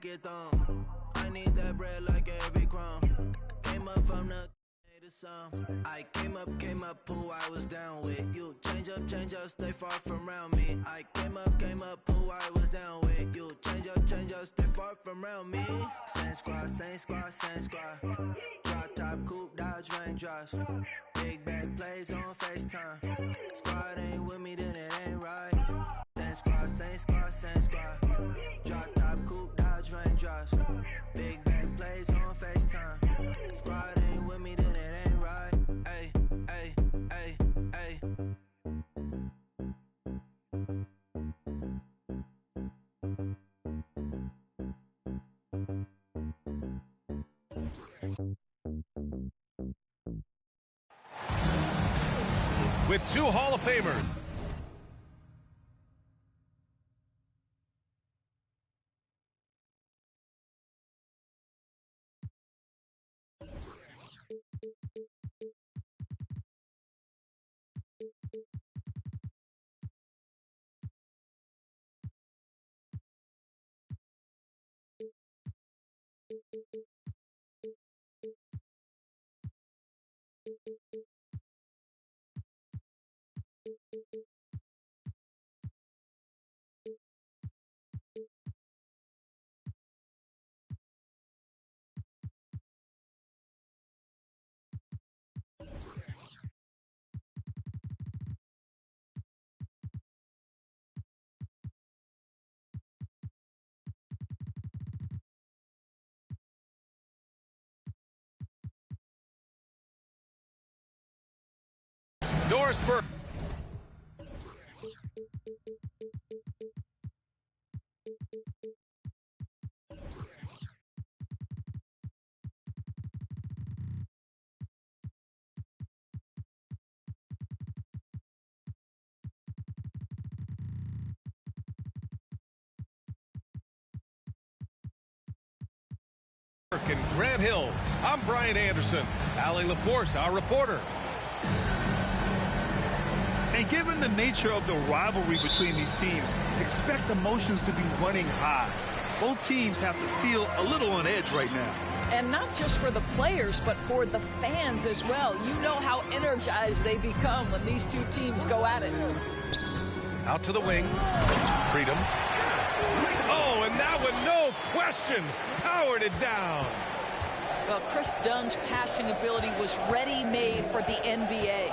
like your thumb. I need that bread like every crumb. Came up from the I came up, who I was down with. You change up, stay far from around me. I came up, who I was down with. You change up, stay far from around me. Same squad. Drop top, coupe, Dodge Raindrops. Big bag plays on FaceTime. Squad ain't with me, then it ain't right. Same squad. Drop top, coupe, Dodge Raindrops. Big bag plays on FaceTime. Squad ain't with me, then it ain't right. Ay. With two Hall of Famers. Doris Burke. And Grant Hill. I'm Brian Anderson. Allie LaForce, our reporter. And given the nature of the rivalry between these teams, expect emotions to be running high. Both teams have to feel a little on edge right now. And not just for the players, but for the fans as well. You know how energized they become when these two teams go at it. Out to the wing. Freedom. Oh, and that one, no question, powered it down. Well, Chris Dunn's passing ability was ready-made for the NBA.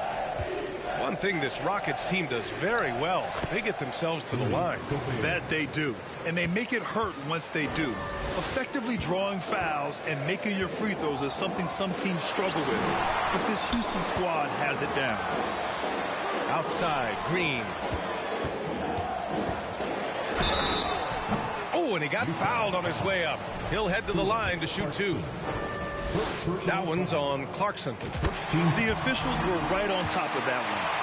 One thing this Rockets team does very well, they get themselves to the line. That they do. And they make it hurt once they do. Effectively drawing fouls and making your free throws is something some teams struggle with. But this Houston squad has it down. Outside, Green. Oh, and he got fouled on his way up. He'll head to the line to shoot two. That one's on Clarkson. The officials were right on top of that one.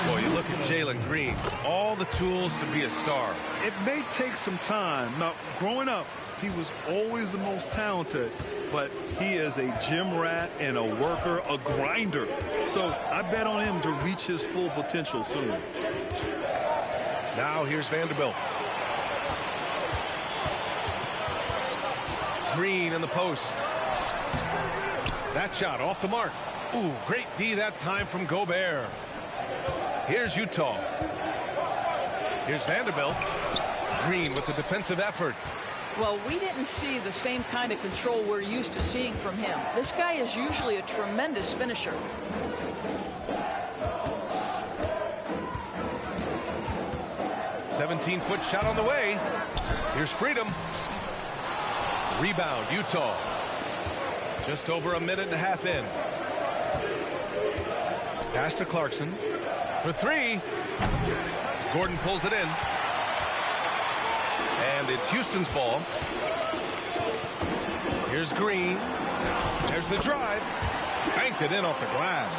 Boy, you look at Jalen Green. All the tools to be a star. It may take some time. Now, growing up, he was always the most talented, but he is a gym rat and a worker, a grinder. So I bet on him to reach his full potential soon. Now here's Vanderbilt. Green in the post. That shot off the mark. Ooh, great D that time from Gobert. Here's Utah. Here's Vanderbilt. Green with the defensive effort. Well, we didn't see the same kind of control we're used to seeing from him. This guy is usually a tremendous finisher. "17-foot shot on the way. Here's Freedom. Rebound, Utah. Just over a minute and a half in. Pass to Clarkson. For three. Gordon pulls it in. And it's Houston's ball. Here's Green. There's the drive. Banked it in off the glass.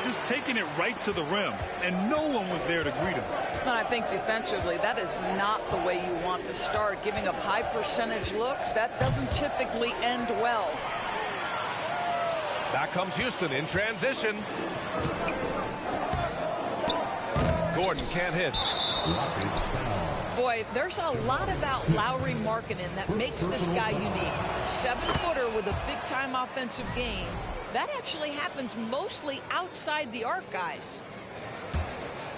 Just taking it right to the rim, and no one was there to greet him. I think defensively, that is not the way you want to start. Giving up high percentage looks, that doesn't typically end well. Back comes Houston in transition. Gordon can't hit. Boy, there's a lot about Lauri Markkanen that makes this guy unique. 7-footer with a big-time offensive game. That actually happens mostly outside the arc, guys.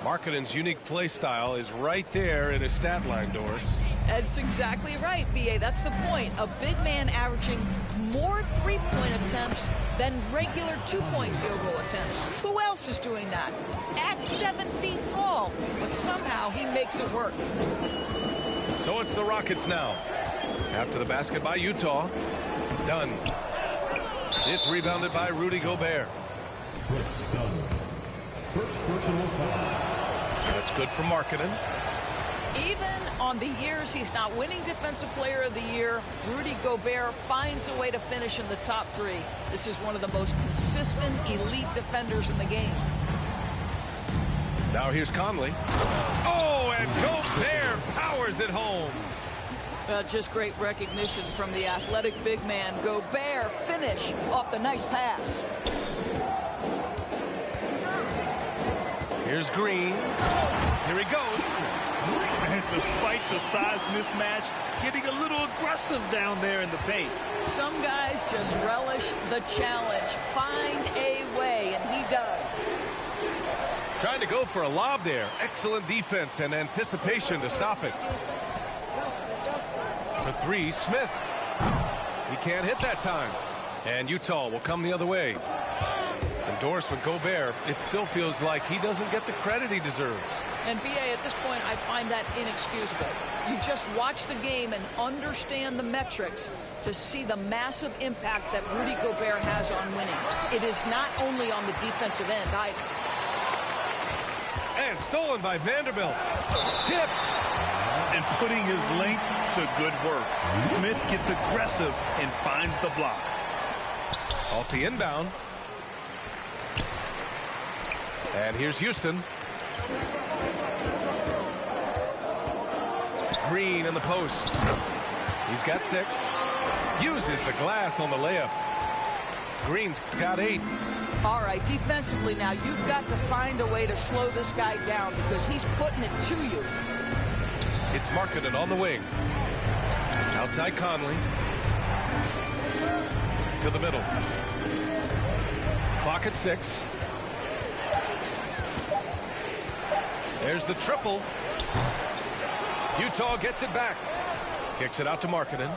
Markkanen's unique play style is right there in his stat line, Doris. That's exactly right, B.A. That's the point. A big man averaging more three-point attempts than regular two-point field goal attempts. Who else is doing that? At 7 feet tall, but somehow he makes it work. So it's the Rockets now. After the basket by Utah. Done. It's rebounded by Rudy Gobert. First personal foul. That's good for Markkanen. Even on the years he's not winning Defensive Player of the Year, Rudy Gobert finds a way to finish in the top 3. This is one of the most consistent elite defenders in the game. Now here's Conley. Oh, and Gobert powers it home. Just great recognition from the athletic big man. Gobert finish off the nice pass. Here's Green. Here he goes. And despite the size mismatch, getting a little aggressive down there in the paint. Some guys just relish the challenge. Find a way, and he does. Trying to go for a lob there. Excellent defense and anticipation to stop it. For 3, Smith. He can't hit that time. And Utah will come the other way. Endorsed with Gobert, it still feels like he doesn't get the credit he deserves. And B.A., at this point, I find that inexcusable. You just watch the game and understand the metrics to see the massive impact that Rudy Gobert has on winning. It is not only on the defensive end either. And stolen by Vanderbilt. Tipped. And putting his length to good work. Smith gets aggressive and finds the block. Off the inbound. And here's Houston. Green in the post. He's got 6. Uses the glass on the layup. Green's got 8. All right, defensively now, you've got to find a way to slow this guy down because he's putting it to you. It's Markkanen on the wing. Outside Conley. To the middle. Clock at 6. There's the triple. Utah gets it back. Kicks it out to Markkanen.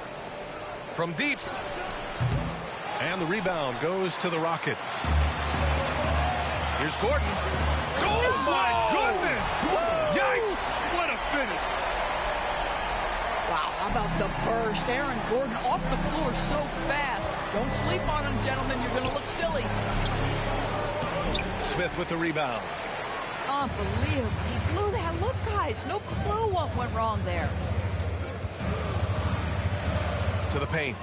From deep. And the rebound goes to the Rockets. Here's Gordon. Oh, my goodness! Yikes! What a finish. Wow, how about the burst? Aaron Gordon off the floor so fast. Don't sleep on him, gentlemen. You're going to look silly. Smith with the rebound. Unbelievable. He blew that. Look, guys, no clue what went wrong there. To the paint.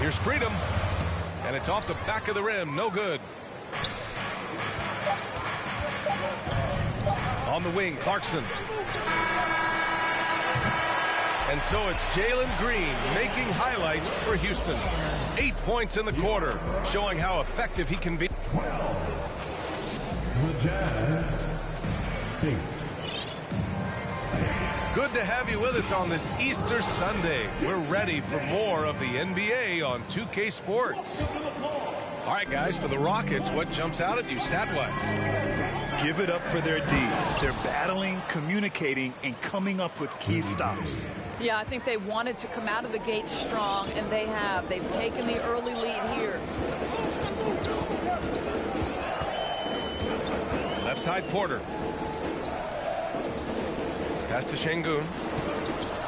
Here's Freedom. And it's off the back of the rim. No good. On the wing, Clarkson. And so it's Jalen Green making highlights for Houston. 8 points in the quarter, showing how effective he can be. The Jazz. 8. Good to have you with us on this Easter Sunday. We're ready for more of the NBA on 2K Sports. All right, guys, for the Rockets, what jumps out at you stat-wise? Give it up for their D. They're battling, communicating, and coming up with key stops. Yeah, I think they wanted to come out of the gate strong, and they have. They've taken the early lead here. Left side, Porter. Pass to Şengün.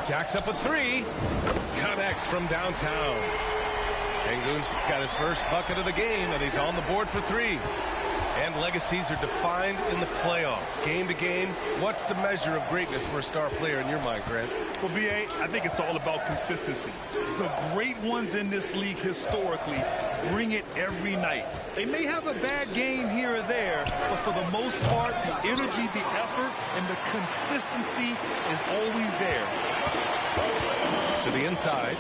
Jacks up a 3. Connects from downtown. Şengün's got his first bucket of the game, and he's on the board for 3. And legacies are defined in the playoffs. Game to game, what's the measure of greatness for a star player in your mind, Grant? Well, B.A., I think it's all about consistency. The great ones in this league historically bring it every night. They may have a bad game here or there, but for the most part, the energy, the effort, and the consistency is always there. To the inside.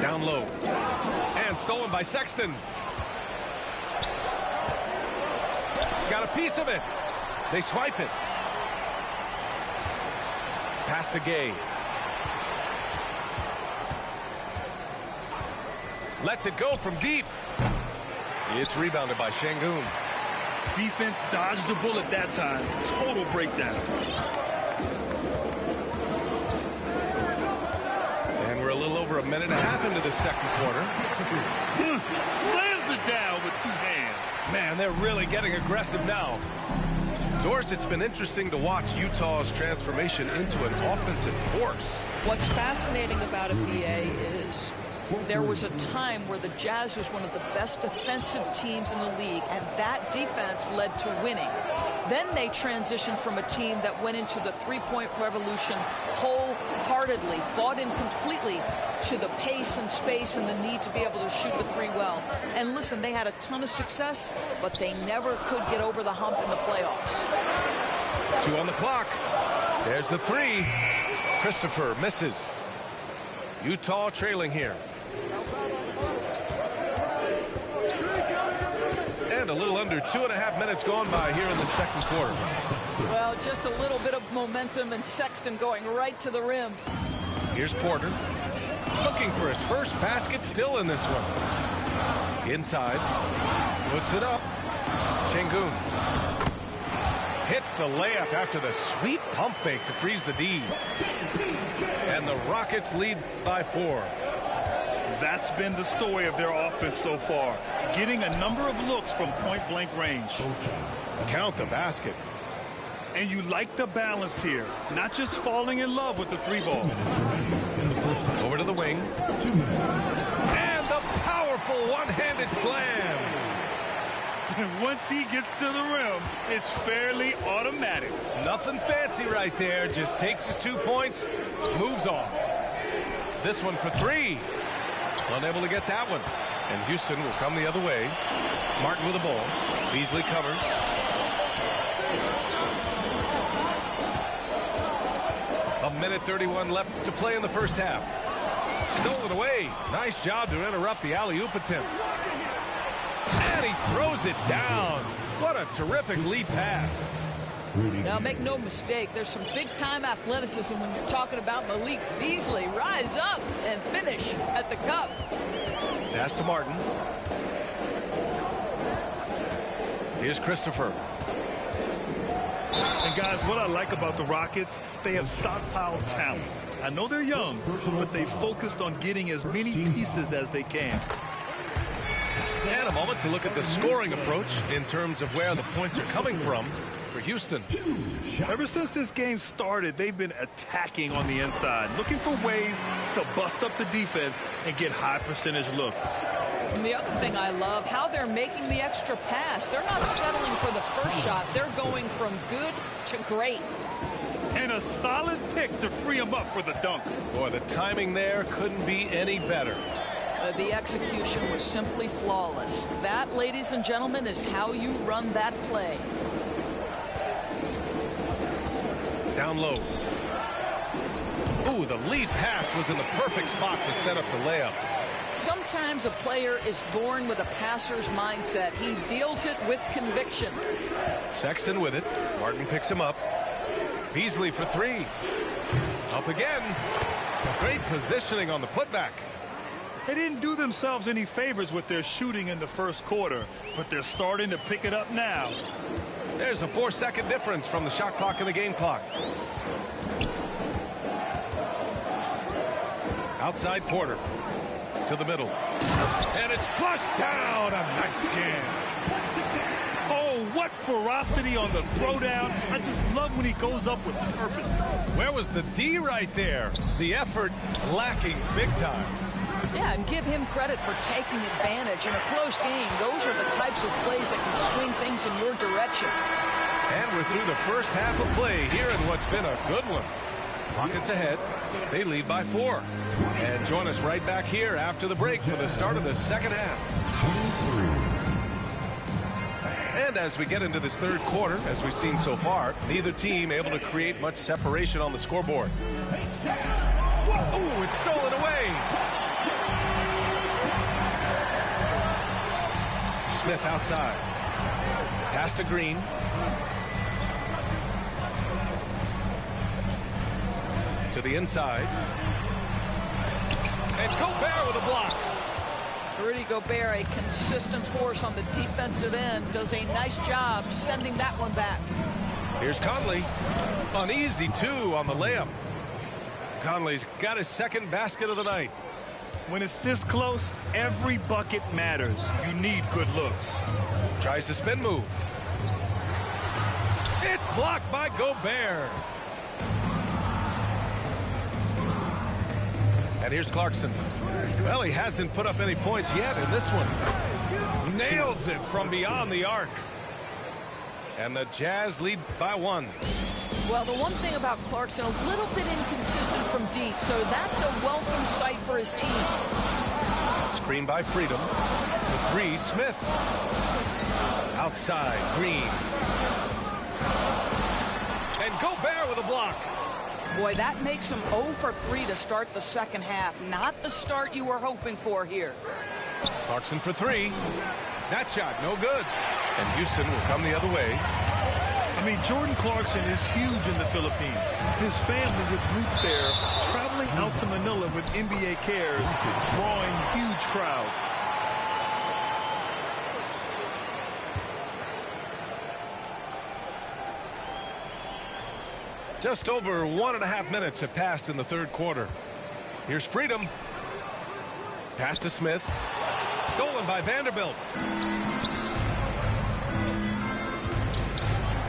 Down low. And stolen by Sexton. Got a piece of it. They swipe it. Pass to Gay. Lets it go from deep. It's rebounded by Şengün. Defense dodged a bullet that time. Total breakdown. And we're a little over a minute and a half into the second quarter. Slams it down with two hands. Man, they're really getting aggressive now. Doris, it's been interesting to watch Utah's transformation into an offensive force. What's fascinating about a BA is there was a time where the Jazz was one of the best defensive teams in the league, and that defense led to winning. Then they transitioned from a team that went into the three-point revolution wholeheartedly, bought in completely to the pace and space and the need to be able to shoot the three well. And listen, they had a ton of success, but they never could get over the hump in the playoffs. 2 on the clock. There's the three. Christopher misses. Utah trailing here. And a little under 2.5 minutes gone by here in the second quarter. Well, just a little bit of momentum and Sexton going right to the rim. Here's Porter. Looking for his first basket still in this one. Inside. Puts it up. Şengün. Hits the layup after the sweet pump fake to freeze the D. And the Rockets lead by 4. That's been the story of their offense so far. Getting a number of looks from point-blank range. Count the basket. And you like the balance here. Not just falling in love with the three ball. Over to the wing. 2 minutes. And the powerful one-handed slam. And once he gets to the rim, it's fairly automatic. Nothing fancy right there. Just takes his 2 points, moves on. This one for 3. Unable to get that one. And Houston will come the other way. Martin with the ball. Beasley covers. A minute 31 left to play in the first half. Stolen away. Nice job to interrupt the alley-oop attempt. And he throws it down. What a terrific lead pass. Now, make no mistake, there's some big-time athleticism when you're talking about Malik Beasley. Rise up and finish at the cup. Pass to Martin. Here's Christopher. And guys, what I like about the Rockets, they have stockpiled talent. I know they're young, but they focused on getting as many pieces as they can. And a moment to look at the scoring approach in terms of where the points are coming from for Houston. Ever since this game started, they've been attacking on the inside, looking for ways to bust up the defense and get high percentage looks. And the other thing I love, how they're making the extra pass. They're not settling for the first shot. They're going from good to great. And a solid pick to free him up for the dunk. Boy, the timing there couldn't be any better. The execution was simply flawless. That, ladies and gentlemen, is how you run that play. Down low. Ooh, the lead pass was in the perfect spot to set up the layup. Sometimes a player is born with a passer's mindset. He deals it with conviction. Sexton with it. Martin picks him up. Beasley for 3. Up again. Great positioning on the putback. They didn't do themselves any favors with their shooting in the first quarter, but they're starting to pick it up now. There's a 4-second difference from the shot clock and the game clock. Outside Porter. To the middle. And it's flushed down. A nice jam. Oh, what ferocity on the throwdown. I just love when he goes up with purpose. Where was the D right there? The effort lacking big time. Yeah, and give him credit for taking advantage. In a close game, those are the types of plays that can swing things in your direction. And we're through the first half of play here in what's been a good one. Rockets ahead. They lead by 4. And join us right back here after the break for the start of the second half. And as we get into this third quarter, as we've seen so far, neither team able to create much separation on the scoreboard. Oh, it's stolen away. Smith outside. Pass to Green. To the inside. And Gobert with a block. Rudy Gobert, a consistent force on the defensive end, does a nice job sending that one back. Here's Conley. Uneasy, too, on the layup. Conley's got his second basket of the night. When it's this close, every bucket matters. You need good looks. Tries the spin move. It's blocked by Gobert. And here's Clarkson. Well, he hasn't put up any points yet in this one. Nails it from beyond the arc. And the Jazz lead by 1. Well, the one thing about Clarkson, a little bit inconsistent from deep, so that's a welcome sight for his team. Screen by Freedom. The 3, Smith. Outside, Green. And Gobert with a block. Boy, that makes him 0 for 3 to start the second half. Not the start you were hoping for here. Clarkson for 3. That shot, no good. And Houston will come the other way. I mean, Jordan Clarkson is huge in the Philippines. His family with roots there, traveling out to Manila with NBA cares, drawing huge crowds. Just over 1.5 minutes have passed in the third quarter. Here's Freedom. Pass to Smith. Stolen by Vanderbilt.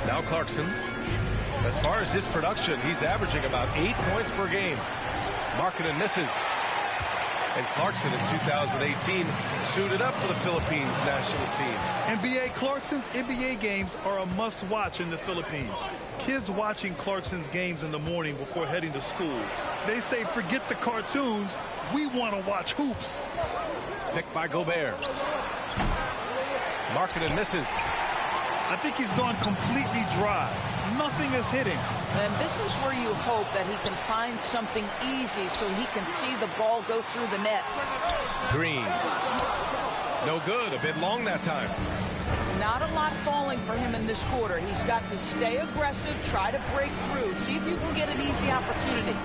Now Clarkson. As far as his production, he's averaging about 8 points per game. Markkanen misses. And Clarkson in 2018 suited up for the Philippines national team. NBA Clarkson's NBA games are a must-watch in the Philippines. Kids watching Clarkson's games in the morning before heading to school. They say, forget the cartoons, we want to watch hoops. Picked by Gobert. Markkanen misses. I think he's gone completely dry. Nothing is hitting. And this is where you hope that he can find something easy so he can see the ball go through the net. Green. No good. A bit long that time. Not a lot falling for him in this quarter. He's got to stay aggressive, try to break through, see if you can get an easy opportunity.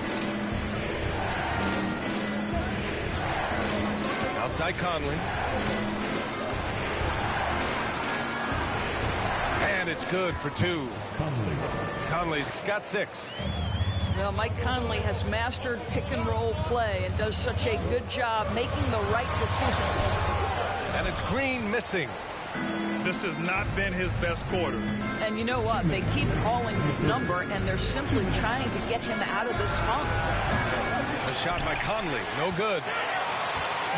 Outside Conley. And it's good for 2. Conley's got 6. Well, Mike Conley has mastered pick-and-roll play and does such a good job making the right decisions. And it's Green missing. This has not been his best quarter. And you know what? They keep calling his number, and they're simply trying to get him out of this funk. The shot by Conley. No good.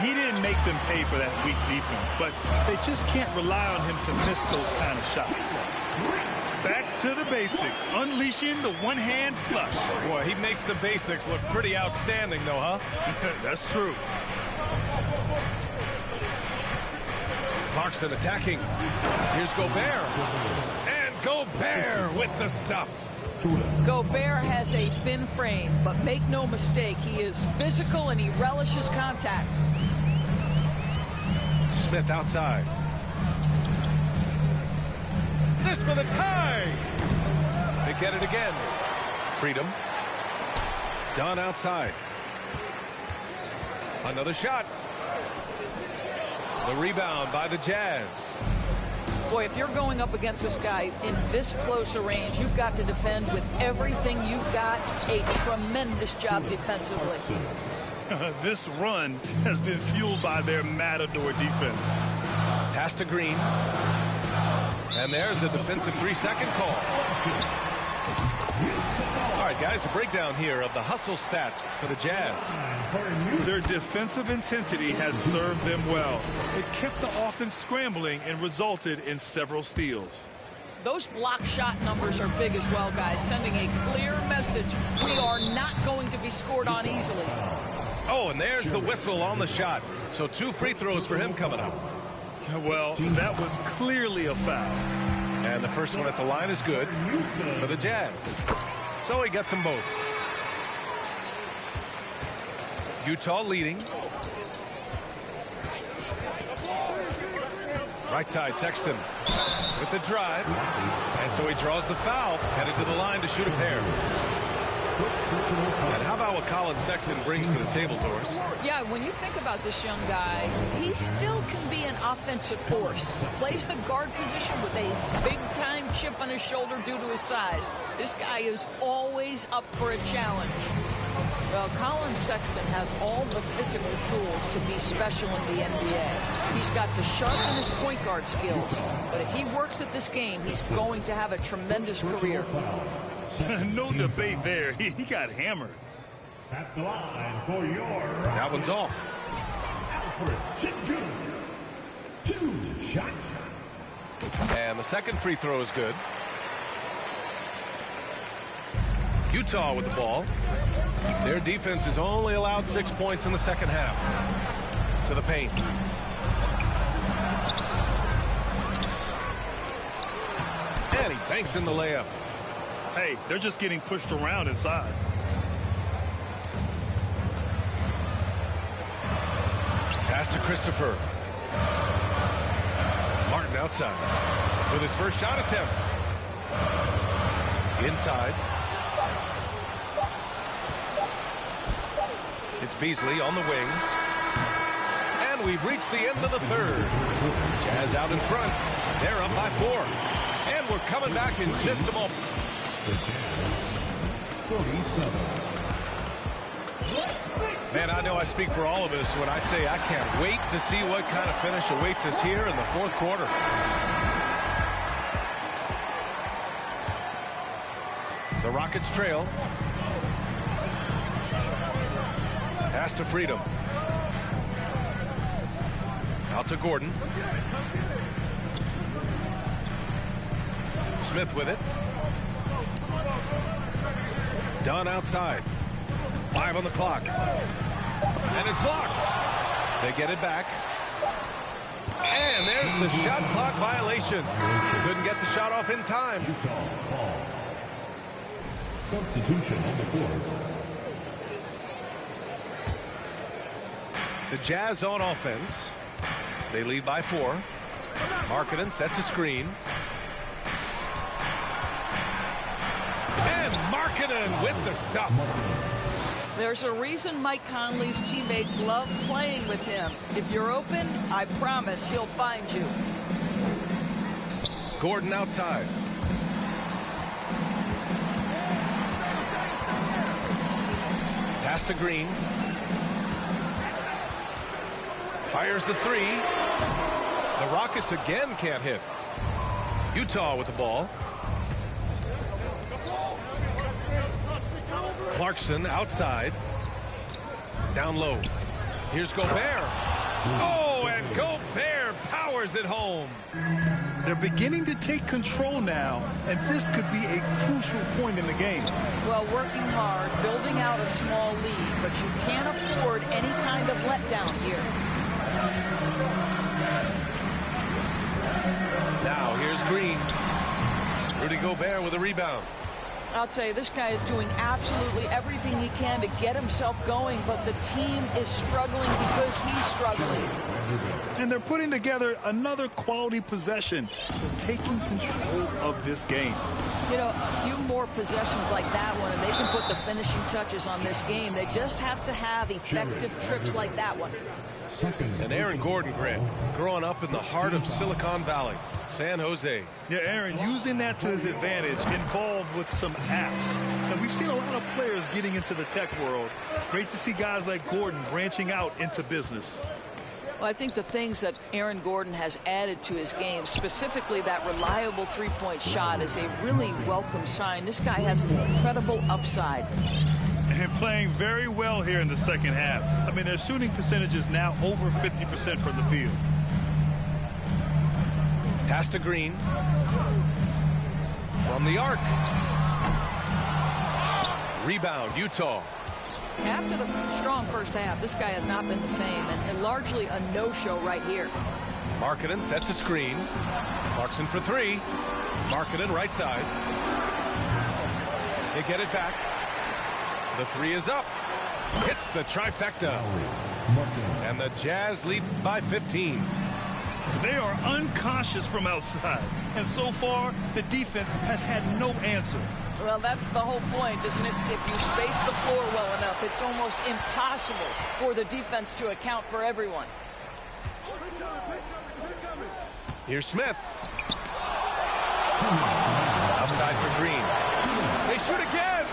He didn't make them pay for that weak defense, but they just can't rely on him to miss those kind of shots. Back to the basics, unleashing the one-hand flush. Boy, he makes the basics look pretty outstanding, though, huh? That's true. Clarkson attacking. Here's Gobert. And Gobert with the stuff. Gobert has a thin frame, but make no mistake, he is physical and he relishes contact. Smith outside. This for the tie. They get it again. Freedom. Dunn outside. Another shot. The rebound by the Jazz. Boy, if you're going up against this guy in this close a range, you've got to defend with everything you've got. A tremendous job defensively. This run has been fueled by their matador defense. Pass to Green. And there's a defensive 3-second call. All right, guys, a breakdown here of the hustle stats for the Jazz. Their defensive intensity has served them well. It kept the offense scrambling and resulted in several steals. Those block shot numbers are big as well, guys, sending a clear message. We are not going to be scored on easily. Oh, and there's the whistle on the shot. So 2 free throws for him coming up. Well, that was clearly a foul. And the first one at the line is good for the Jazz. So he gets them both. Utah leading. Right side, Sexton. with the drive. And so he draws the foul, headed to the line to shoot a pair. And how about what Colin Sexton brings to the table, Doris? Yeah, when you think about this young guy, he still can be an offensive force. Plays the guard position with a big-time chip on his shoulder due to his size. This guy is always up for a challenge. Well, Colin Sexton has all the physical tools to be special in the NBA. He's got to sharpen his point guard skills. But if he works at this game, he's going to have a tremendous career. No debate there. He got hammered. At the line for your That one's off. Alfred Sengun. 2 shots. And the second free throw is good. Utah with the ball. Their defense has only allowed 6 points in the second half. To the paint. And he banks in the layup. Hey, they're just getting pushed around inside. Pass to Christopher. Martin outside with his first shot attempt. Inside. It's Beasley on the wing. And we've reached the end of the third. Jazz out in front. They're up by 4. And we're coming back in just a moment. 47. Man, I know I speak for all of us when I say I can't wait to see what kind of finish awaits us here in the fourth quarter. The Rockets trail. Pass to Freedom. Out to Gordon. Smith with it. Dunn outside. 5 on the clock. And it's blocked. They get it back. And there's the shot clock violation. Couldn't get the shot off in time. Utah ball. Substitution on the court. The Jazz on offense. They lead by 4. Markkanen sets a screen. And Markkanen with the stuff. There's a reason Mike Conley's teammates love playing with him. If you're open, I promise he'll find you. Gordon outside. Pass to Green. Fires the 3. The Rockets again can't hit. Utah with the ball. Clarkson outside. Down low. Here's Gobert. Oh, and Gobert powers it home. They're beginning to take control now, and this could be a crucial point in the game. Well, working hard, building out a small lead, but you can't afford any kind of letdown here. Now here's Green. Rudy Gobert with a rebound. I'll tell you, this guy is doing absolutely everything he can to get himself going, but the team is struggling because he's struggling. And they're putting together another quality possession. They're taking control of this game. You know, a few more possessions like that one, and they can put the finishing touches on this game. They just have to have effective trips like that one. And Aaron Gordon, Grant, growing up in the heart of Silicon Valley, San Jose. Yeah, Aaron, using that to his advantage, involved with some apps. And we've seen a lot of players getting into the tech world. Great to see guys like Gordon branching out into business. Well, I think the things that Aaron Gordon has added to his game, specifically that reliable three-point shot, is a really welcome sign. This guy has an incredible upside. And playing very well here in the second half. I mean, their shooting percentage is now over 50% from the field. Pass to Green. From the arc. Rebound, Utah. After the strong first half, this guy has not been the same, and largely a no-show right here. Markkanen sets a screen. Clarkson for 3. Markkanen right side. They get it back. The 3 is up. Hits the trifecta. And the Jazz lead by 15. They are unconscious from outside. And so far, the defense has had no answer. Well, that's the whole point, isn't it? If you space the floor well enough, it's almost impossible for the defense to account for everyone. Here's Smith. Outside for Green. They shoot again.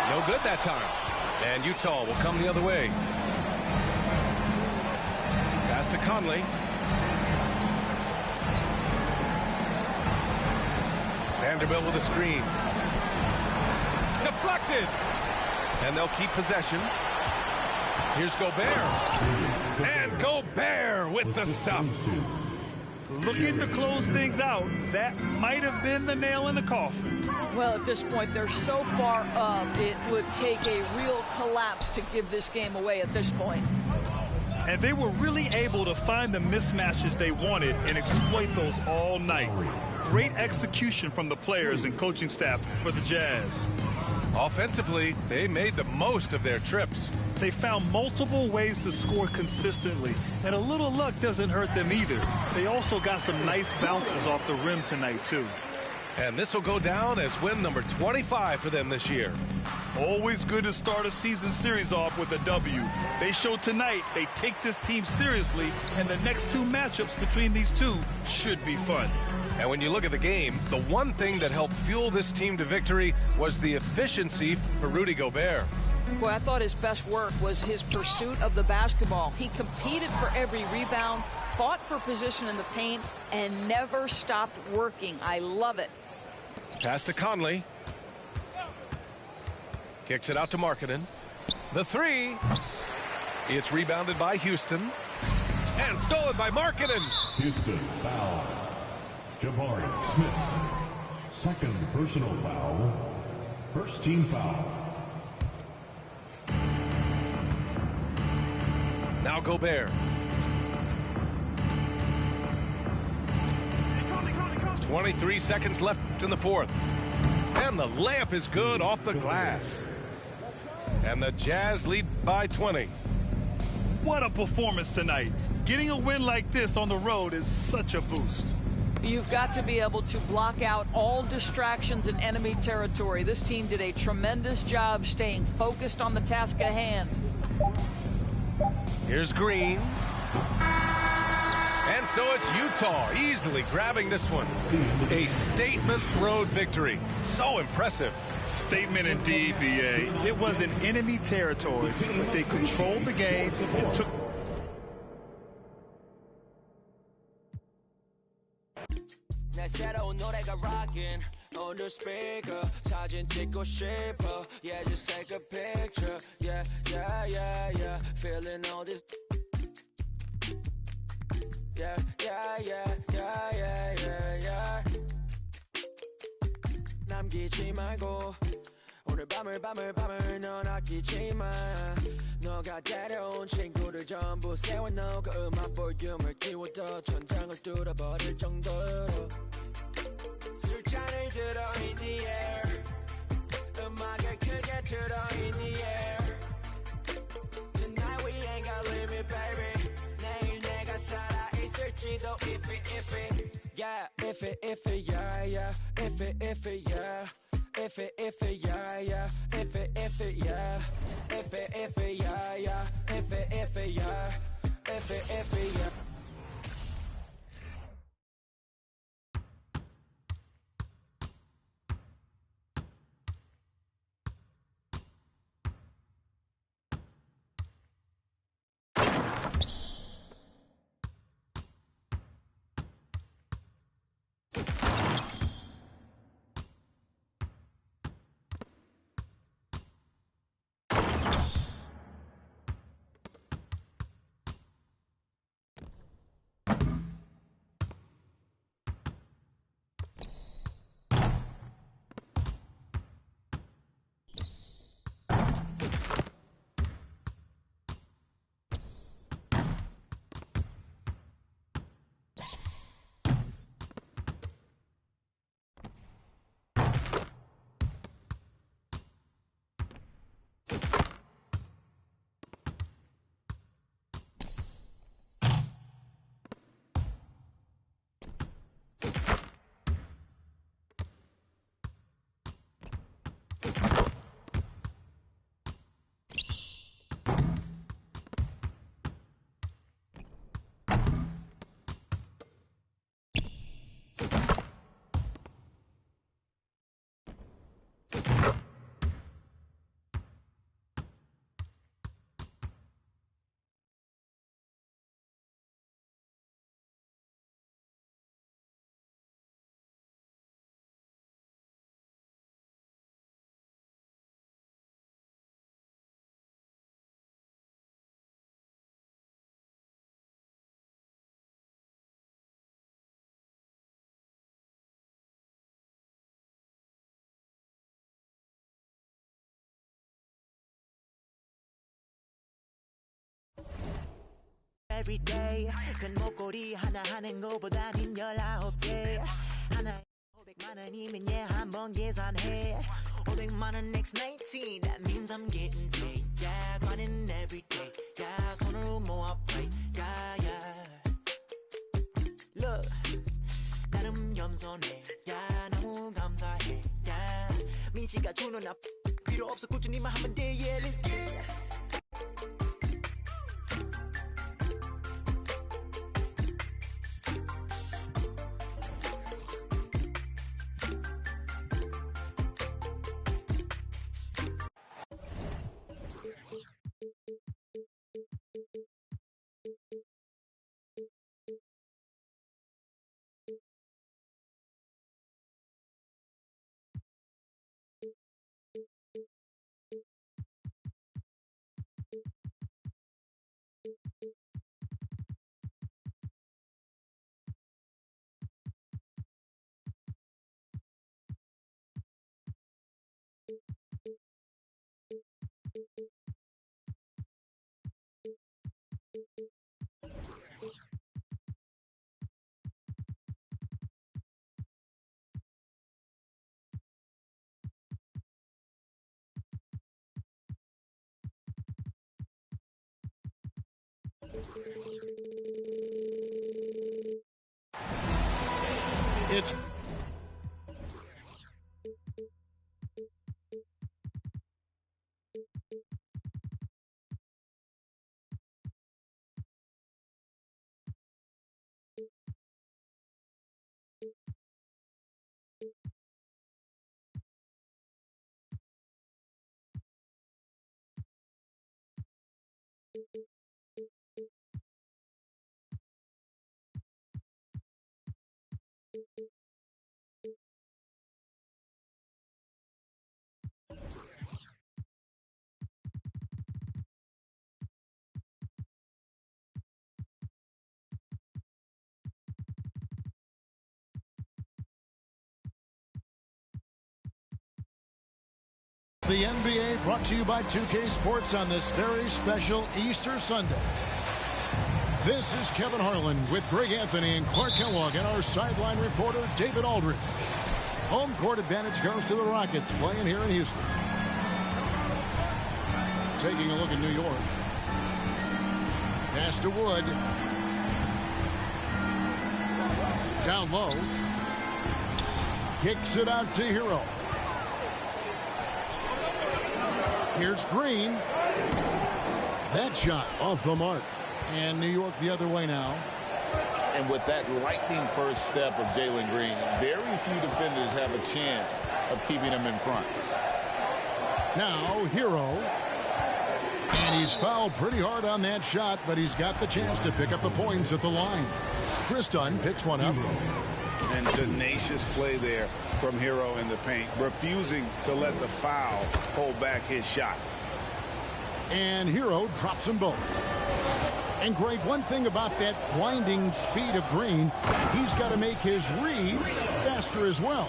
No good that time. And Utah will come the other way. Pass to Conley. Vanderbilt with a screen. Deflected. And they'll keep possession. Here's Gobert. And Gobert with the stuff. Looking to close things out. That might have been the nail in the coffin. Well, at this point, they're so far up, it would take a real collapse to give this game away at this point. And they were really able to find the mismatches they wanted and exploit those all night. Great execution from the players and coaching staff for the Jazz. Offensively, they made the most of their trips. They found multiple ways to score consistently, and a little luck doesn't hurt them either. They also got some nice bounces off the rim tonight, too. And this will go down as win number 25 for them this year. Always good to start a season series off with a W. They showed tonight they take this team seriously, and the next two matchups between these two should be fun. And when you look at the game, the one thing that helped fuel this team to victory was the efficiency for Rudy Gobert. Boy, I thought his best work was his pursuit of the basketball. He competed for every rebound, fought for position in the paint, and never stopped working. I love it. Pass to Conley. Kicks it out to Markkanen. The three. It's rebounded by Houston. And stolen by Markkanen. Houston foul. Jabari Smith. Second personal foul. First team foul. Now Gobert. 23 seconds left in the fourth. And the layup is good off the glass. And the Jazz lead by 20. What a performance tonight. Getting a win like this on the road is such a boost. You've got to be able to block out all distractions in enemy territory. This team did a tremendous job staying focused on the task at hand. Here's Green. And so it's Utah easily grabbing this one. A statement road victory. So impressive. Statement indeed, BA. It was in enemy territory, but they controlled the game and took... 내 새로운 노래가 rockin' on the speaker 사진 찍고 싶어 yeah just take a picture yeah yeah yeah yeah feeling all this yeah yeah yeah yeah yeah yeah yeah 남기지 말고 오늘 밤을 넌 아끼지 마 너가 데려온 친구들 전부 세워놓고 음악 볼륨을 키워둬 천장을 뚫어버릴 정도로 술잔을 들어 in the air 음악을 크게 틀어 in the air Tonight we ain't got limit baby 내일 내가 살아있을지도 if yeah if yeah yeah if yeah if yeah yeah if yeah if yeah yeah if yeah if yeah every day. 큰 목걸이 하나 하는 거보다는 19개. 하나에 500만 원이면 한번 계산해. 500만 원 next 19, that means I'm getting paid. Yeah, grinding every day. Yeah, 손으로 모아 pray. Yeah, yeah. Look, 나름 겸손해. Yeah, 너무 감사해. Yeah, 민씨가 주는 나 필요 없어 꾸준히만 하면 돼. Yeah, let's get it. It's the NBA, brought to you by 2K Sports on this very special Easter Sunday. This is Kevin Harlan with Greg Anthony and Clark Kellogg and our sideline reporter, David Aldridge. Home court advantage goes to the Rockets, playing here in Houston. Taking a look at New York. Pass to Wood. Down low. Kicks it out to Hero. Here's Green. That shot off the mark. And New York the other way now. And with that lightning first step of Jalen Green, very few defenders have a chance of keeping him in front. Now, Hero. And he's fouled pretty hard on that shot, but he's got the chance to pick up the points at the line. Chris Dunn picks one up. And tenacious play there from Hero in the paint, refusing to let the foul hold back his shot. And Hero drops them both. And Greg, one thing about that blinding speed of Green, he's got to make his reads faster as well.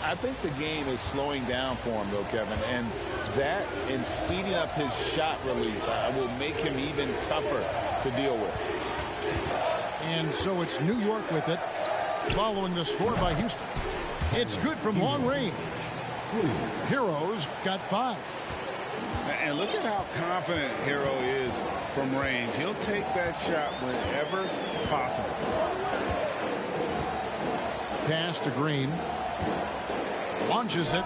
I think the game is slowing down for him, though, Kevin, and that and speeding up his shot release will make him even tougher to deal with. And so it's New York with it, following the score by Houston. It's good from long range. Hero's got 5. And look at how confident Hero is from range. He'll take that shot whenever possible. Pass to Green. Launches it.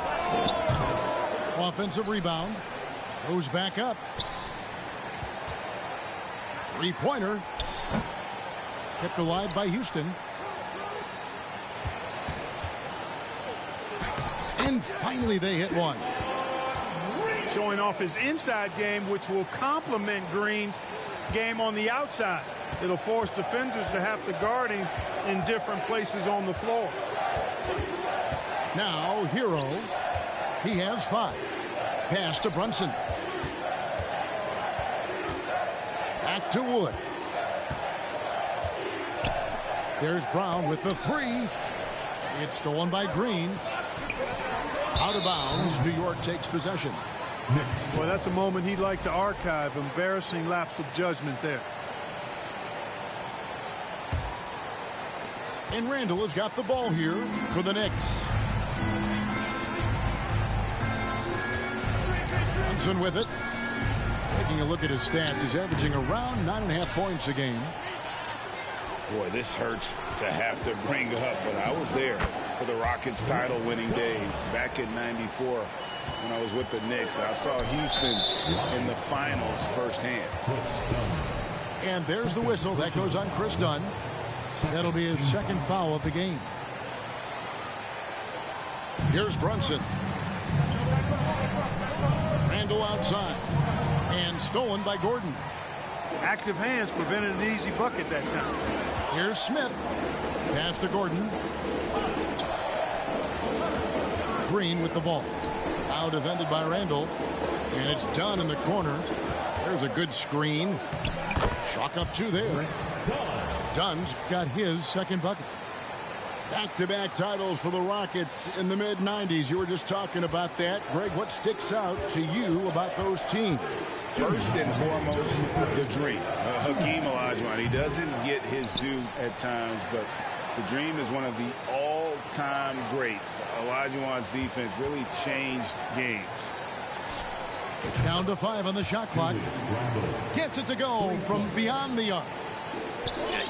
Offensive rebound. Goes back up. Three-pointer. Kept alive by Houston. And finally they hit one. Showing off his inside game, which will complement Green's game on the outside. It'll force defenders to have to guard him in different places on the floor. Now, Hero. He has 5. Pass to Brunson. Back to Wood. There's Brown with the 3. It's stolen by Green. Out of bounds. New York takes possession. Well, that's a moment he'd like to archive. Embarrassing lapse of judgment there. And Randall has got the ball here for the Knicks. Brunson with it. Taking a look at his stats, he's averaging around 9.5 points a game. Boy, this hurts to have to bring up, but I was there for the Rockets title-winning days back in '94 when I was with the Knicks. I saw Houston in the finals firsthand. And there's the whistle. That goes on Chris Dunn. That'll be his second foul of the game. Here's Brunson. Randall outside. And stolen by Gordon. Active hands prevented an easy bucket that time. Here's Smith. Pass to Gordon. Green with the ball. Now defended by Randall. And it's Dunn in the corner. There's a good screen. Chalk up 2 there. Dunn's got his second bucket. Back-to-back titles for the Rockets in the mid-90s. You were just talking about that. Greg, what sticks out to you about those teams? First and foremost, the Dream. Hakeem Olajuwon. He doesn't get his due at times, but the Dream is one of the all-time greats. Olajuwon's defense really changed games. Down to 5 on the shot clock. Gets it to go from beyond the arc.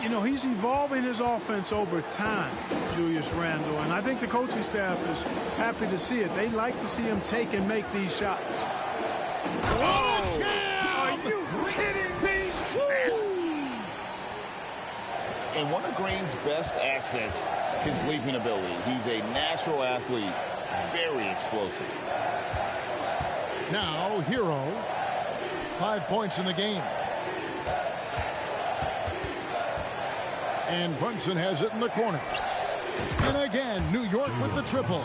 You know, he's evolving his offense over time, Julius Randle, and I think the coaching staff is happy to see it. They like to see him take and make these shots. Oh! Are you kidding me? And one of Green's best assets, his leaping ability. He's a natural athlete, very explosive. Now, Hero, 5 points in the game. And Brunson has it in the corner. And again, New York with the triple.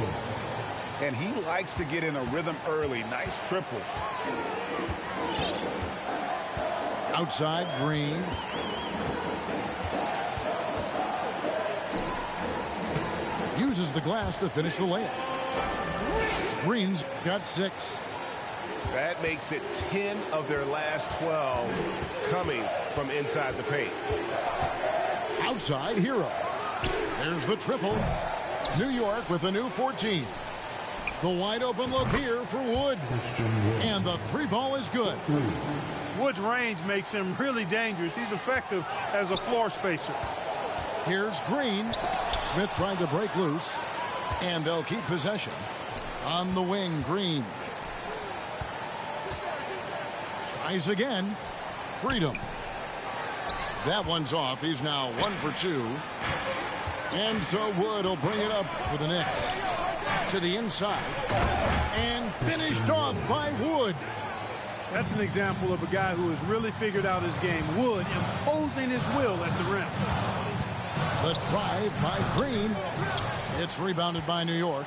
And he likes to get in a rhythm early. Nice triple. Outside, Green. Uses the glass to finish the layup. Green's got 6. That makes it 10 of their last 12 coming from inside the paint. Outside, Hero. There's the triple. New York with a new 14. The wide open look here for Wood. And the 3 ball is good. Wood's range makes him really dangerous. He's effective as a floor spacer. Here's Green. Smith trying to break loose. And they'll keep possession. On the wing, Green. Tries again. Freedom. That one's off. He's now 1 for 2. And so Wood will bring it up for the Knicks. To the inside. And finished off by Wood. That's an example of a guy who has really figured out his game. Wood imposing his will at the rim. The drive by Green. It's rebounded by New York.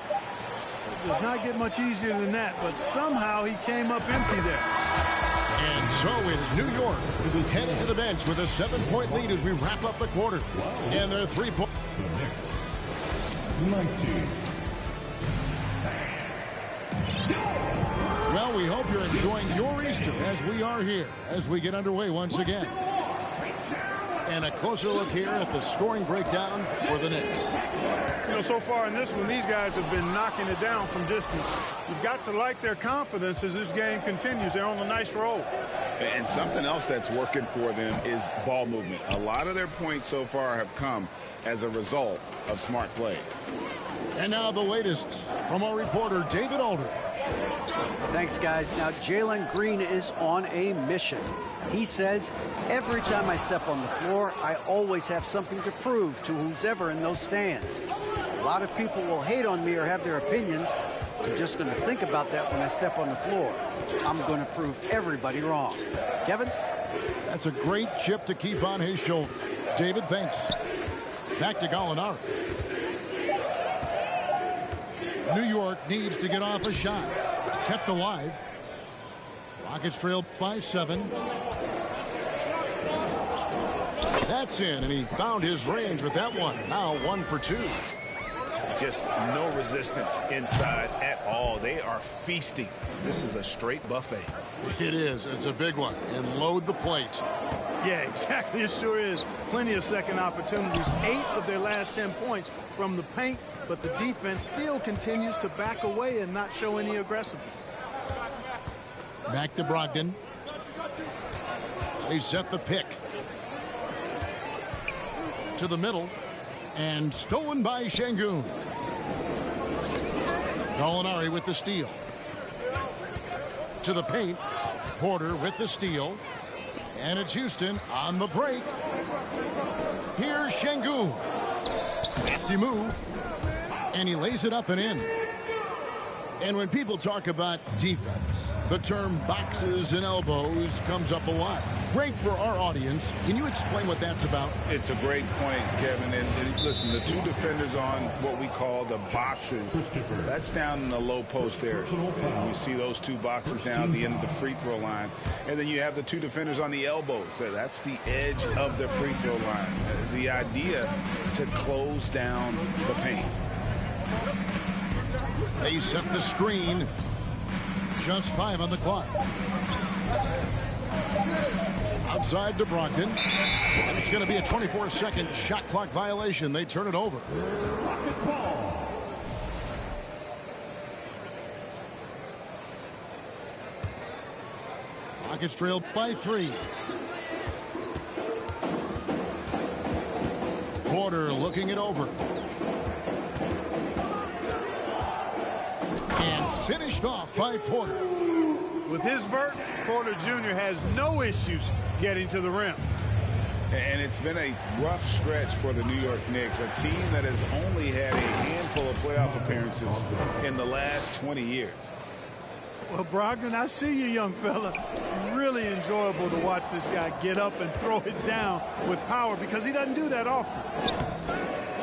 It does not get much easier than that, but somehow he came up empty there. And so it's New York heading to the bench with a 7-point lead as we wrap up the quarter. And their 3-point. Well, we hope you're enjoying your Easter as we are here as we get underway once again. And a closer look here at the scoring breakdown for the Knicks. You know, so far in this one, these guys have been knocking it down from distance. You've got to like their confidence as this game continues. They're on a nice roll. And something else that's working for them is ball movement. A lot of their points so far have come as a result of smart plays. And now the latest from our reporter, David Aldridge. Thanks, guys. Now, Jalen Green is on a mission. He says, every time I step on the floor, I always have something to prove to who's ever in those stands. A lot of people will hate on me or have their opinions. I'm just going to think about that when I step on the floor. I'm going to prove everybody wrong. Kevin? That's a great chip to keep on his shoulder. David, thanks. Back to Gallinari. New York needs to get off a shot. Kept alive. Rockets trail by 7. That's in, and he found his range with that one. Now 1 for 2. Just no resistance inside at all. They are feasting. This is a straight buffet. It is. It's a big one. And load the plate. Yeah, exactly. It sure is. Plenty of second opportunities. 8 of their last 10 points from the paint, but the defense still continues to back away and not show any aggressiveness. Back to Brogdon. They set the pick. To the middle. And stolen by Şengün. Gallinari with the steal. To the paint. Porter with the steal. And it's Houston on the break. Here's Şengün. Crafty move. And he lays it up and in. And when people talk about defense, the term boxes and elbows comes up a lot. Great for our audience. Can you explain what that's about? It's a great point, Kevin. And listen, the two defenders on what we call the boxes, that's down in the low post area. You see those two boxes down at the end of the free throw line. And then you have the two defenders on the elbows. That's the edge of the free throw line. The idea to close down the paint. They set the screen. Just 5 on the clock. Outside to Brogdon. And it's going to be a 24-second shot clock violation. They turn it over. Rockets trailed by 3. Porter looking it over. And finished off by Porter. With his vert, Porter Jr. has no issues getting to the rim. And it's been a rough stretch for the New York Knicks, a team that has only had a handful of playoff appearances in the last 20 years. Well, Brogdon, I see you, young fella. Really enjoyable to watch this guy get up and throw it down with power because he doesn't do that often.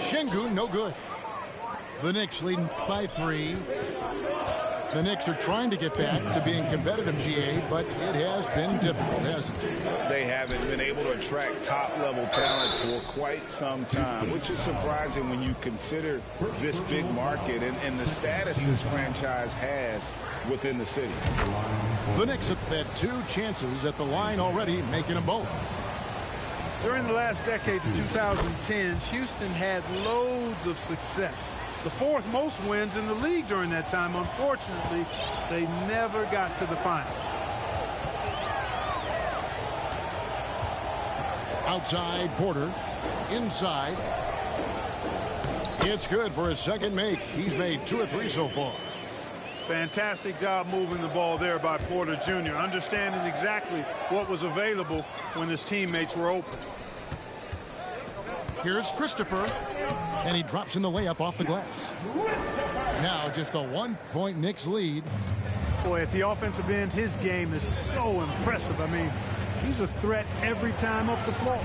Şengün, no good. The Knicks leading by 3. The Knicks are trying to get back to being competitive, GA, but it has been difficult, hasn't it? They haven't been able to attract top-level talent for quite some time, which is surprising when you consider this big market and the status this franchise has within the city. The Knicks have had 2 chances at the line already, making them both. During the last decade, the 2010s, Houston had loads of success. The 4th most wins in the league during that time. Unfortunately, they never got to the final. Outside, Porter. Inside. It's good for his second make. He's made 2 of 3 so far. Fantastic job moving the ball there by Porter Jr., understanding exactly what was available when his teammates were open. Here's Christopher, and he drops in the layup off the glass. Now just a 1-point Knicks lead. Boy, at the offensive end, his game is so impressive. I mean, he's a threat every time up the floor.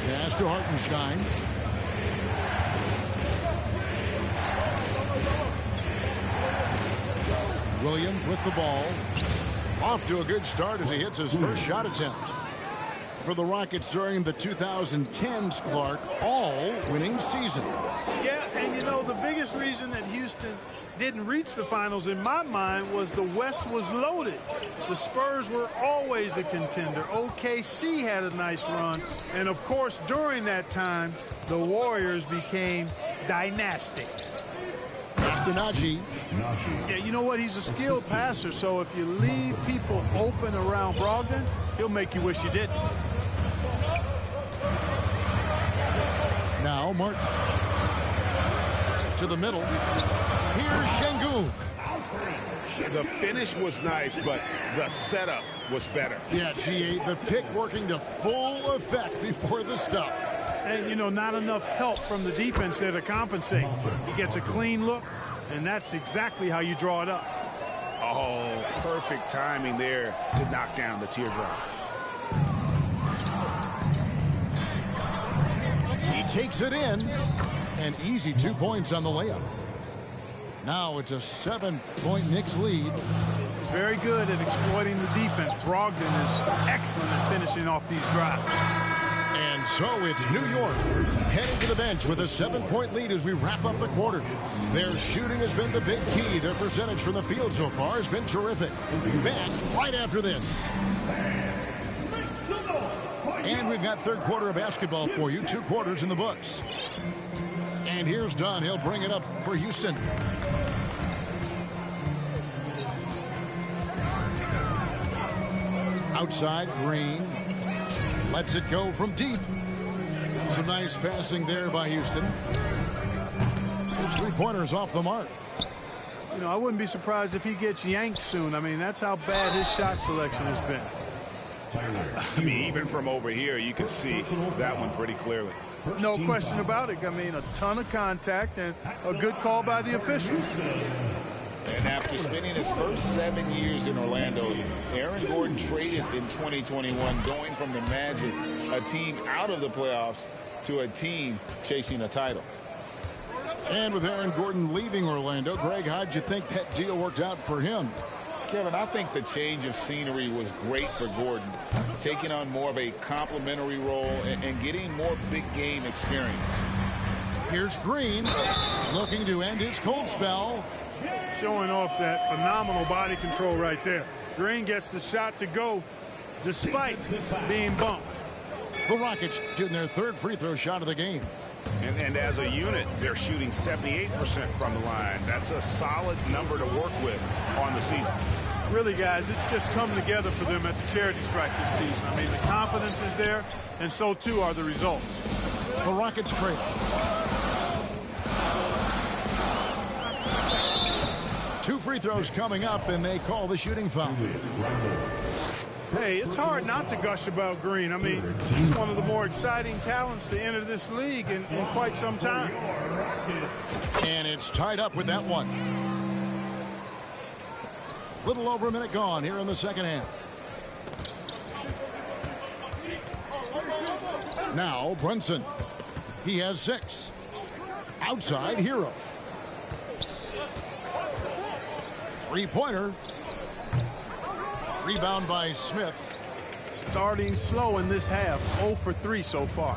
Pass to Hartenstein. Williams with the ball. Off to a good start as he hits his first shot attempt. For the Rockets during the 2010s, Clark, all winning seasons. Yeah, and you know, the biggest reason that Houston didn't reach the finals in my mind was the West was loaded. The Spurs were always a contender. OKC had a nice run. And of course, during that time, the Warriors became dynastic. After Najee. Yeah, you know what? He's a skilled passer, so if you leave people open around Brogdon, he'll make you wish you didn't. Now Martin. To the middle. Here's Şengün. The finish was nice, but the setup was better. Yeah, GA, the pick working to full effect before the stuff. And, you know, not enough help from the defense there to compensate. He gets a clean look, and that's exactly how you draw it up. Oh, perfect timing there to knock down the teardrop. He takes it in. An easy 2 points on the layup. Now it's a 7-point Knicks lead. Very good at exploiting the defense. Brogdon is excellent at finishing off these drives. And so it's New York heading to the bench with a 7-point lead as we wrap up the quarter. Their shooting has been the big key. Their percentage from the field so far has been terrific. Back right after this. And we've got third quarter of basketball for you. 2 quarters in the books. And here's Dunn. He'll bring it up for Houston. Outside, Green. Lets it go from deep. Some nice passing there by Houston. His 3-pointers off the mark. You know, I wouldn't be surprised if he gets yanked soon. I mean, that's how bad his shot selection has been. I mean, even from over here, you can see that one pretty clearly. No question about it. I mean, a ton of contact and a good call by the official. And after spending his first 7 years in Orlando, Aaron Gordon traded in 2021, going from the Magic, a team out of the playoffs, to a team chasing a title. And with Aaron Gordon leaving Orlando, Greg, how'd you think that deal worked out for him? Kevin, I think the change of scenery was great for Gordon, taking on more of a complimentary role and getting more big game experience. Here's Green looking to end his cold spell. Showing off that phenomenal body control right there. Green gets the shot to go despite being bumped. The Rockets shooting their 3rd free throw shot of the game. And as a unit, they're shooting 78% from the line. That's a solid number to work with on the season. Really, guys, it's just come together for them at the charity strike this season. I mean, the confidence is there, and so too are the results. The Rockets trail. Two free throws coming up, and they call the shooting foul. Hey, it's hard not to gush about Green. I mean, he's one of the more exciting talents to enter this league in quite some time. And it's tied up with that one. Little over a minute gone here in the second half. Now Brunson. He has 6. Outside, Hero. 3-pointer. Rebound by Smith. Starting slow in this half. 0 for 3 so far.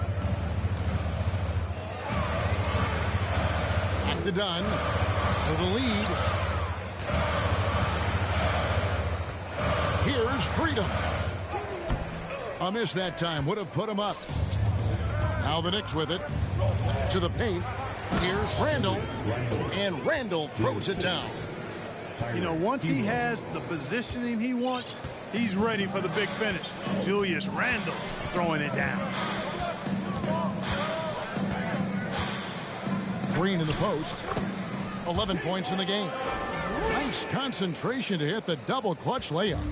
Back to Dunn for the lead. Here's Freedom. A miss that time. Would have put him up. Now the Knicks with it. To the paint. Here's Randle. And Randle throws it down. You know, once he has the positioning he wants, he's ready for the big finish. Julius Randle throwing it down. Green in the post. 11 points in the game. Nice concentration to hit the double clutch layup.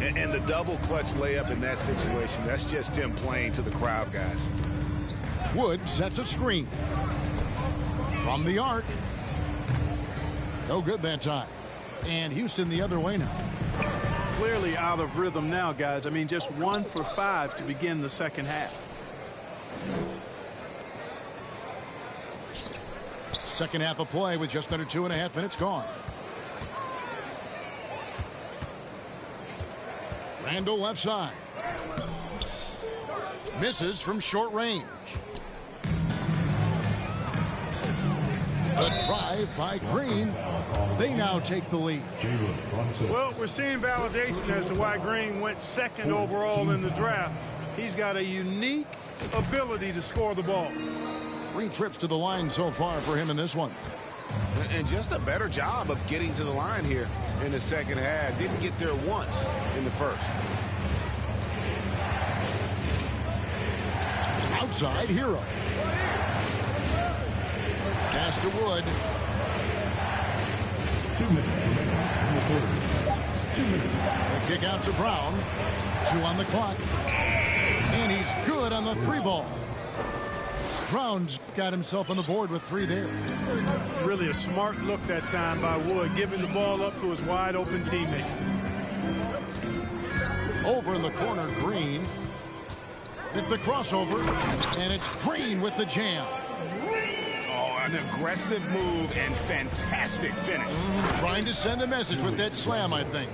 And the double clutch layup in that situation, that's just him playing to the crowd, guys. Wood sets a screen. From the arc. No good that time. And Houston the other way now. Clearly out of rhythm now, guys. I mean, just 1 for 5 to begin the second half. Second half of play with just under 2.5 minutes gone. Randle left side. Misses from short range. The drive by Green. They now take the lead. Well, we're seeing validation as to why Green went 2nd overall in the draft. He's got a unique ability to score the ball. 3 trips to the line so far for him in this one. And just a better job of getting to the line here in the second half. Didn't get there once in the first. Outside, Hero. Pass to Wood. 2 minutes remaining in the quarter. 2 minutes. The kick out to Brown. 2 on the clock. And he's good on the 3 ball. Brown's got himself on the board with 3 there. Really a smart look that time by Wood, giving the ball up to his wide open teammate. Over in the corner, Green. With the crossover. And it's Green with the jam. An aggressive move and fantastic finish. Trying to send a message with that slam, I think.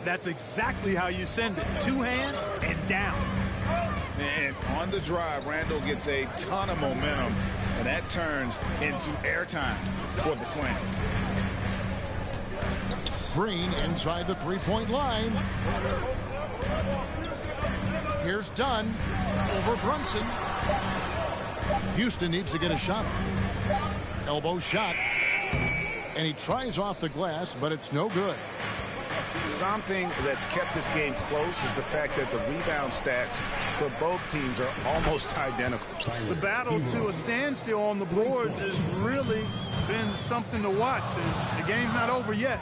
That's exactly how you send it. 2 hands and down. And on the drive, Randle gets a ton of momentum, and that turns into airtime for the slam. Green inside the 3-point line. Here's Dunn over Brunson. Houston needs to get a shot. Elbow shot. And he tries off the glass, but it's no good. Something that's kept this game close is the fact that the rebound stats for both teams are almost identical. The battle to a standstill on the boards has really been something to watch, and the game's not over yet.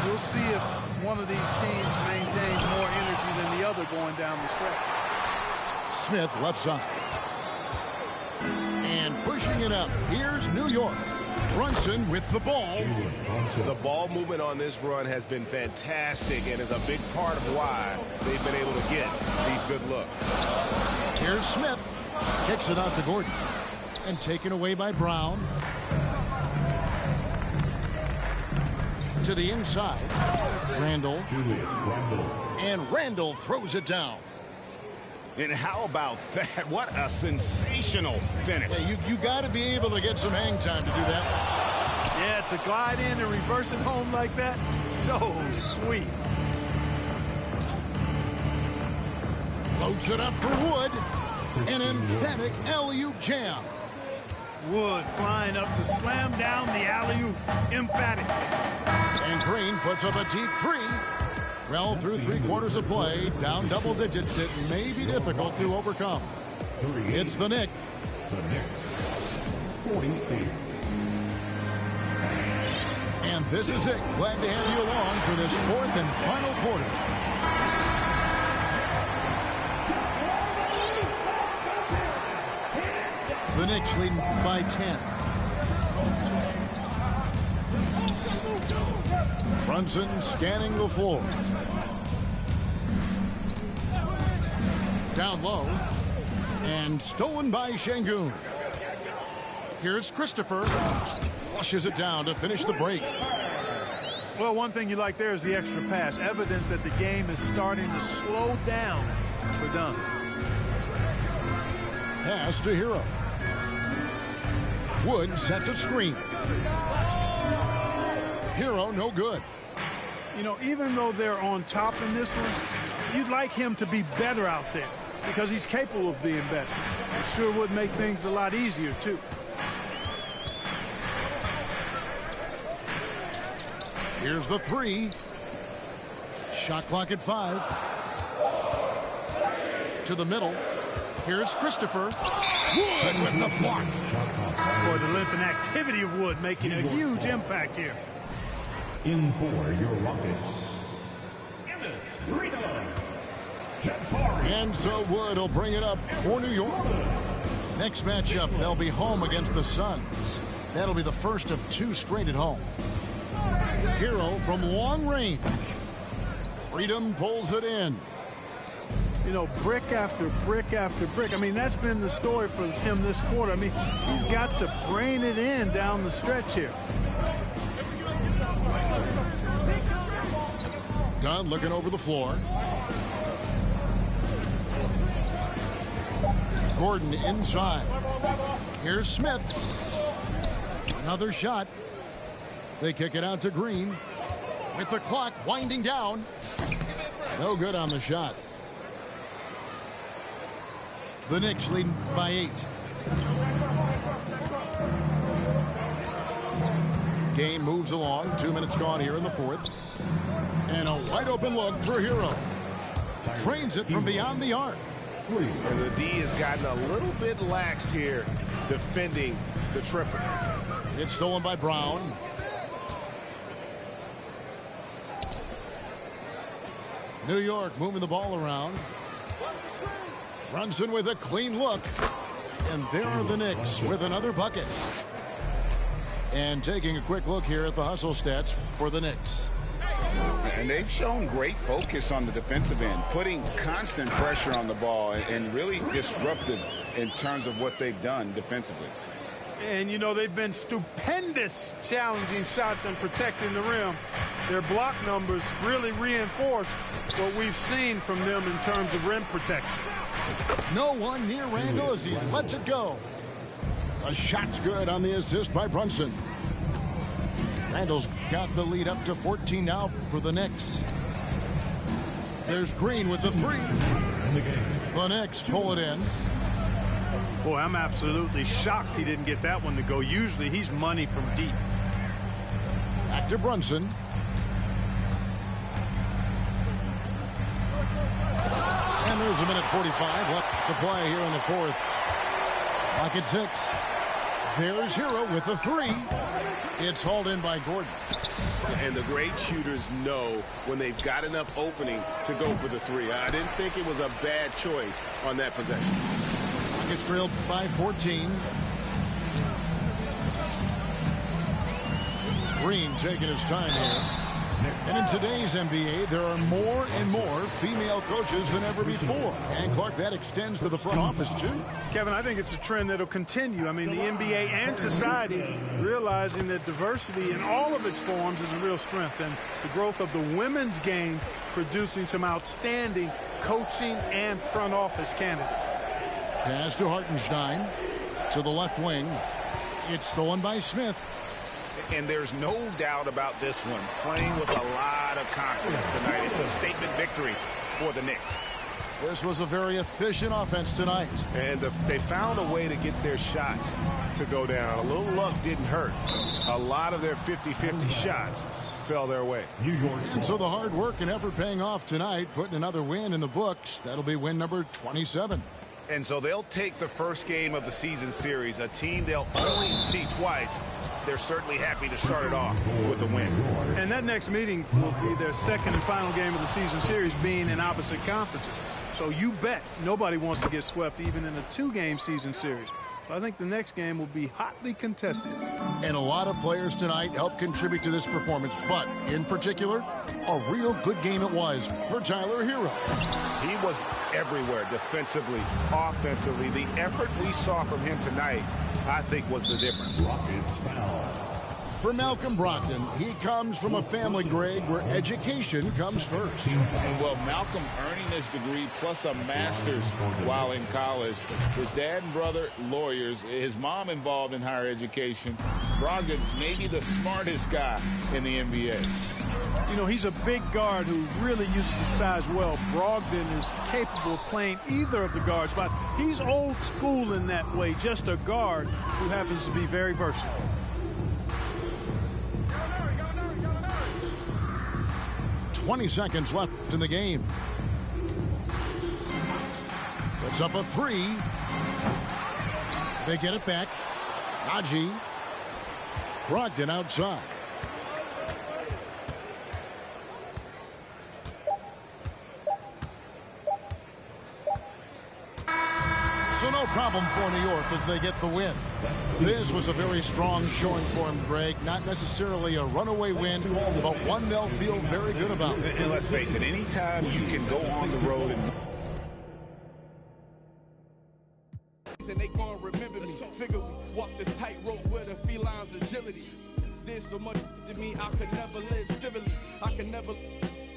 We'll see if one of these teams maintains more energy than the other going down the stretch. Smith left side. And pushing it up. Here's New York. Brunson with the ball. The ball movement on this run has been fantastic and is a big part of why they've been able to get these good looks. Here's Smith. Kicks it out to Gordon. And taken away by Brown. To the inside. Randall. And Randall throws it down. And how about that? What a sensational finish. Yeah, you got to be able to get some hang time to do that. Yeah, to glide in and reverse it home like that, so sweet. Floats it up for Wood. An emphatic alley-oop jam. Wood flying up to slam down the alley-oop. Emphatic. And Green puts up a deep three. Well, through 3/4 of play, down double digits, it may be difficult to overcome. It's the Knicks. The Knicks, 48. And this is it. Glad to have you along for this fourth and final quarter. The Knicks leading by 10. Brunson scanning the floor. Down low. And stolen by Şengün. Here's Christopher. Flushes it down to finish the break. Well, one thing you like there is the extra pass. Evidence that the game is starting to slow down for Dunn. Pass to Hero. Wood sets a screen. Hero no good. You know, even though they're on top in this one, you'd like him to be better out there because he's capable of being better. It sure would make things a lot easier, too. Here's the three. Shot clock at 5. To the middle. Here's Christopher. Wood with the block. Boy, the length and activity of Wood making a huge impact here. In for your Rockets, and so Wood will bring it up for New York. Next matchup, they'll be home against the Suns. That'll be the first of 2 straight at home. Hero from long range. Freedom pulls it in. You know, brick after brick after brick. I mean, that's been the story for him this quarter. I mean, he's got to brain it in down the stretch here. Dunn looking over the floor. Gordon inside. Here's Smith. Another shot. They kick it out to Green. With the clock winding down. No good on the shot. The Knicks leading by 8. Game moves along. 2 minutes gone here in the fourth. And a wide open look for Hero. Trains it from beyond the arc. And the D has gotten a little bit laxed here defending the triple. It's stolen by Brown. New York moving the ball around. Brunson with a clean look. And there are the Knicks with another bucket. And taking a quick look here at the hustle stats for the Knicks. And they've shown great focus on the defensive end, putting constant pressure on the ball and really disruptive in terms of what they've done defensively. And, you know, they've been stupendous challenging shots and protecting the rim. Their block numbers really reinforce what we've seen from them in terms of rim protection. No one near Randall as he lets it go. A shot's good on the assist by Brunson. Randall's got the lead up to 14 now for the Knicks. There's Green with the 3. in the game. The Knicks pull it in. Boy, I'm absolutely shocked he didn't get that one to go. Usually he's money from deep. Back to Brunson. And there's a minute 45 left to play here in the fourth. Clock at 6. There's Hero with the 3. It's hauled in by Gordon. And the great shooters know when they've got enough opening to go for the 3. I didn't think it was a bad choice on that possession. Rockets trailed by 14. Green taking his time here. And in today's NBA, there are more and more female coaches than ever before. And, Clark, that extends to the front office, too. Kevin, I think it's a trend that will continue. I mean, the NBA and society realizing that diversity in all of its forms is a real strength. And the growth of the women's game producing some outstanding coaching and front office candidates. Pass to Hartenstein to the left wing. It's stolen by Smith. And there's no doubt about this one. Playing with a lot of confidence tonight. It's a statement victory for the Knicks. This was a very efficient offense tonight. And they found a way to get their shots to go down. A little luck didn't hurt. A lot of their 50-50 shots fell their way. And so the hard work and effort paying off tonight, putting another win in the books. That'll be win number 27. And so they'll take the first game of the season series, a team they'll only see twice. They're certainly happy to start it off with a win. And that next meeting will be their second and final game of the season series, being in opposite conferences. So you bet nobody wants to get swept even in a 2-game season series. I think the next game will be hotly contested. And a lot of players tonight helped contribute to this performance, but in particular, a real good game it was for Tyler Hero. He was everywhere defensively, offensively. The effort we saw from him tonight, I think, was the difference. Rockets foul. For Malcolm Brogdon, he comes from a family, Greg, where education comes first. And well, Malcolm earning his degree plus a master's while in college. His dad and brother, lawyers. His mom involved in higher education. Brogdon, maybe the smartest guy in the NBA. You know, he's a big guard who really uses his size well. Brogdon is capable of playing either of the guard spots. He's old school in that way, just a guard who happens to be very versatile. "20 seconds left in the game. Puts up a 3. They get it back. Haji. Brogdon outside. So no problem for New York as they get the win. This was a very strong showing for him, Greg. Not necessarily a runaway win, but one they'll feel very good about. And let's face it, anytime you can go on the road and they gonna remember me. Figure we walk this tightrope with a feline's agility. There's so much to me I could never live civilly. I can never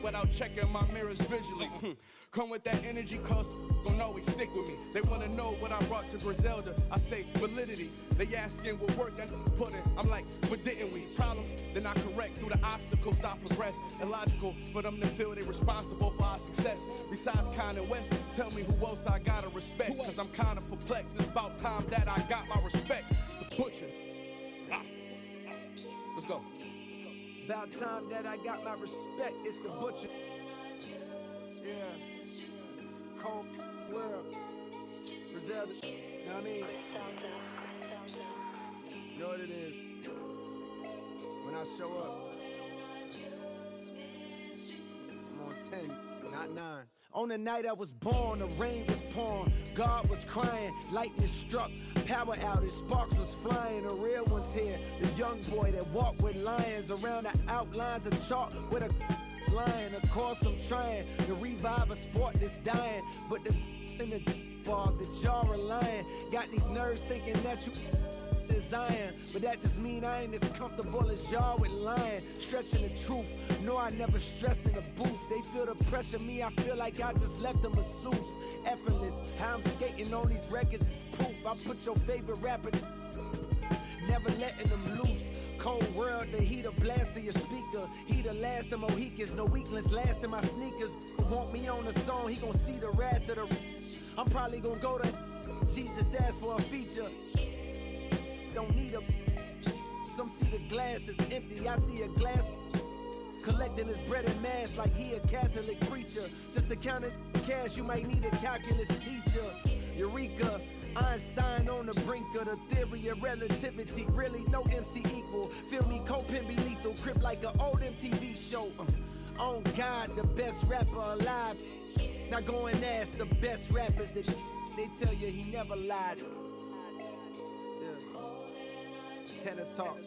without checking my mirrors visually. Come with that energy, cause gonna always stick with me. They wanna know what I brought to Griselda. I say validity. They asking what work I put in. I'm like, but didn't we? Problems, then I correct through the obstacles I progress. Illogical for them to feel they responsible for our success. Besides Kanye West, tell me who else I gotta respect. Cause I'm kinda perplexed. It's about time that I got my respect. It's the butcher. Let's go. About time that I got my respect. It's the butcher. Yeah. Cold world. Griselda. You know what I mean? Griselda. You know what it is. When I show up, I'm on 10, not 9. On the night I was born, the rain was pouring, God was crying, lightning struck, power outage, sparks was flying, the real one's here, the young boy that walked with lions around the outlines of chalk with a lion. Of course I'm trying to revive a sport that's dying, but the in the balls that y'all relying, got these nerves thinking that you design, but that just mean I ain't as comfortable as y'all with lying, stretching the truth. No, I never stress in the booth. They feel the pressure, me, I feel like I just left a masseuse. Effortless, how I'm skating on these records is proof. I put your favorite rapper, never letting them loose. Cold world, the heater blast to your speaker. Heater last the Mohicans, no weaklings last in my sneakers. want me on the song, he gon' see the wrath of the. I'm probably gon' go to Jesus asked for a feature. Don't need a. Some see the glass is empty, I see a glass collecting his bread and mass like he a Catholic preacher. Just to count it cash, you might need a calculus teacher. Eureka, Einstein on the brink of the theory of relativity. Really, no MC equal. Feel me, Copen be lethal. Crip like an old MTV show. On God, the best rapper alive. Now go and ask the best rappers that they tell you he never lied. Yeah. Tenor talk.